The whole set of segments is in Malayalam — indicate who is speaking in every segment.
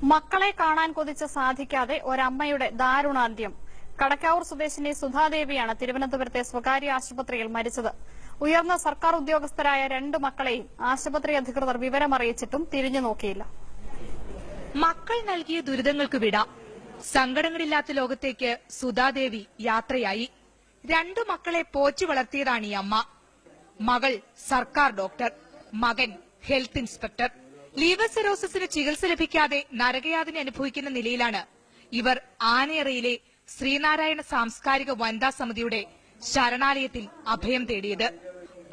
Speaker 1: മക്കളെ കാണാൻ കൊതിച്ച് സാധിക്കാതെ ഒരമ്മയുടെ ദാരുണാന്ത്യം. കടക്കാവൂർ സ്വദേശിനി സുധാദേവിയാണ് തിരുവനന്തപുരത്തെ സ്വകാര്യ ആശുപത്രിയിൽ മരിച്ചത്. ഉയർന്ന സർക്കാർ ഉദ്യോഗസ്ഥരായ 2 മക്കളെയും ആശുപത്രി അധികൃതർ വിവരമറിയിച്ചിട്ടും തിരിഞ്ഞു നോക്കിയില്ല.
Speaker 2: മക്കൾ നൽകിയ ദുരിതങ്ങൾക്ക് വിട. സങ്കടങ്ങളില്ലാത്ത ലോകത്തേക്ക് സുധാദേവി യാത്രയായി. 2 മക്കളെ പോറ്റി വളർത്തിയതാണ് ഈ അമ്മ. മകൾ സർക്കാർ ഡോക്ടർ, മകൻ ഹെൽത്ത് ഇൻസ്പെക്ടർ. ലീവർ സിറോസിസിന് ചികിത്സ ലഭിക്കാതെ നരകയാതന അനുഭവിക്കുന്ന നിലയിലാണ് ഇവർ ആനയറയിലെ ശ്രീനാരായണ സാംസ്കാരിക വനിതാ സമിതിയുടെ ശരണാലയത്തിൽ അഭയം തേടിയത്.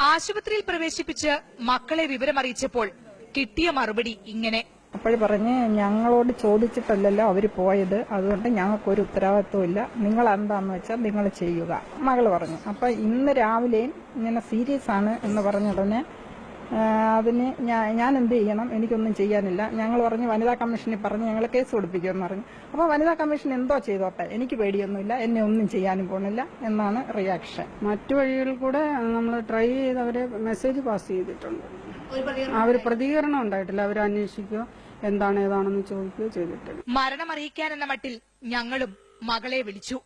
Speaker 2: ആശുപത്രിയിൽ പ്രവേശിപ്പിച്ച് മക്കളെ വിവരമറിയിച്ചപ്പോൾ കിട്ടിയ മറുപടി ഇങ്ങനെ:
Speaker 3: അപ്പോഴും പറഞ്ഞ് ഞങ്ങളോട് ചോദിച്ചിട്ടല്ലല്ലോ അവര് പോയത്, അതുകൊണ്ട് ഞങ്ങൾക്കൊരു ഉത്തരവാദിത്വം ഇല്ല, നിങ്ങൾ എന്താന്ന് വെച്ചാൽ നിങ്ങൾ ചെയ്യുക, മകള് പറഞ്ഞു. അപ്പൊ ഇന്ന് രാവിലെയും ഇങ്ങനെ സീരിയസ് ആണ് എന്ന് പറഞ്ഞ ഉടനെ അതിന് ഞാൻ എന്ത് ചെയ്യണം, എനിക്കൊന്നും ചെയ്യാനില്ല. ഞങ്ങൾ പറഞ്ഞു വനിതാ കമ്മീഷനിൽ പറഞ്ഞ് ഞങ്ങൾ കേസ് കൊടുപ്പിക്കുമെന്ന് പറഞ്ഞു. അപ്പൊ വനിതാ കമ്മീഷൻ എന്തോ ചെയ്തോട്ടെ, എനിക്ക് പേടിയൊന്നുമില്ല, എന്നെ ഒന്നും ചെയ്യാനും പോണില്ല എന്നാണ് റിയാക്ഷൻ.
Speaker 4: മറ്റു വഴികളിൽ കൂടെ നമ്മൾ ട്രൈ ചെയ്ത് അവരെ മെസ്സേജ് പാസ് ചെയ്തിട്ടുണ്ട്. അവർ പ്രതികരണം ഉണ്ടായിട്ടില്ല. അവർ അന്വേഷിക്കുകയോ എന്താണ് ഏതാണെന്ന് ചോദിക്കുകയോ ചെയ്തിട്ടില്ല.
Speaker 2: മരണമറിയിക്കാനെന്ന മട്ടിൽ ഞങ്ങളും മകളെ വിളിച്ചു.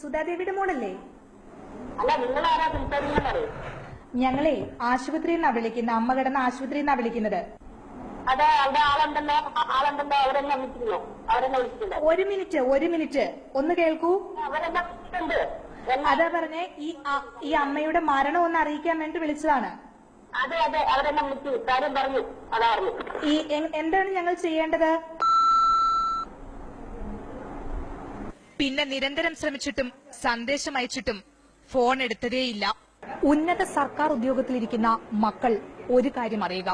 Speaker 5: സുധാദേവിയുടെ മോളല്ലേ? ഞങ്ങളെ ആശുപത്രിയിൽ നിന്നാ വിളിക്കുന്നത്, അമ്മ കിടന്ന ആശുപത്രിയിൽ നിന്നാ വിളിക്കുന്നത്. ഒരു മിനിറ്റ് ഒന്ന് കേൾക്കൂ. അതാ പറഞ്ഞേ, ഈ അമ്മയുടെ മരണം ഒന്ന് അറിയിക്കാൻ വേണ്ടി വിളിച്ചതാണ്. എന്താണ് ഞങ്ങൾ ചെയ്യേണ്ടത്?
Speaker 2: പിന്നെ നിരന്തരം ശ്രമിച്ചിട്ടും സന്ദേശം അയച്ചിട്ടും ഫോൺ എടുത്തതേയില്ല.
Speaker 5: ഉന്നത സർക്കാർ ഉദ്യോഗത്തിലിരിക്കുന്ന മക്കൾ ഒരു കാര്യം അറിയുക: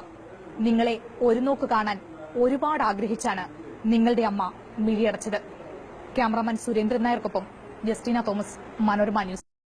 Speaker 5: നിങ്ങളെ ഒരു നോക്ക് കാണാൻ ഒരുപാട് ആഗ്രഹിച്ചാണ് നിങ്ങളുടെ അമ്മ മിഴിയടച്ചത്. ക്യാമറാമാൻ സുരേന്ദ്രൻ നായർക്കൊപ്പം ജസ്റ്റിന തോമസ്, മനോരമ ന്യൂസ്.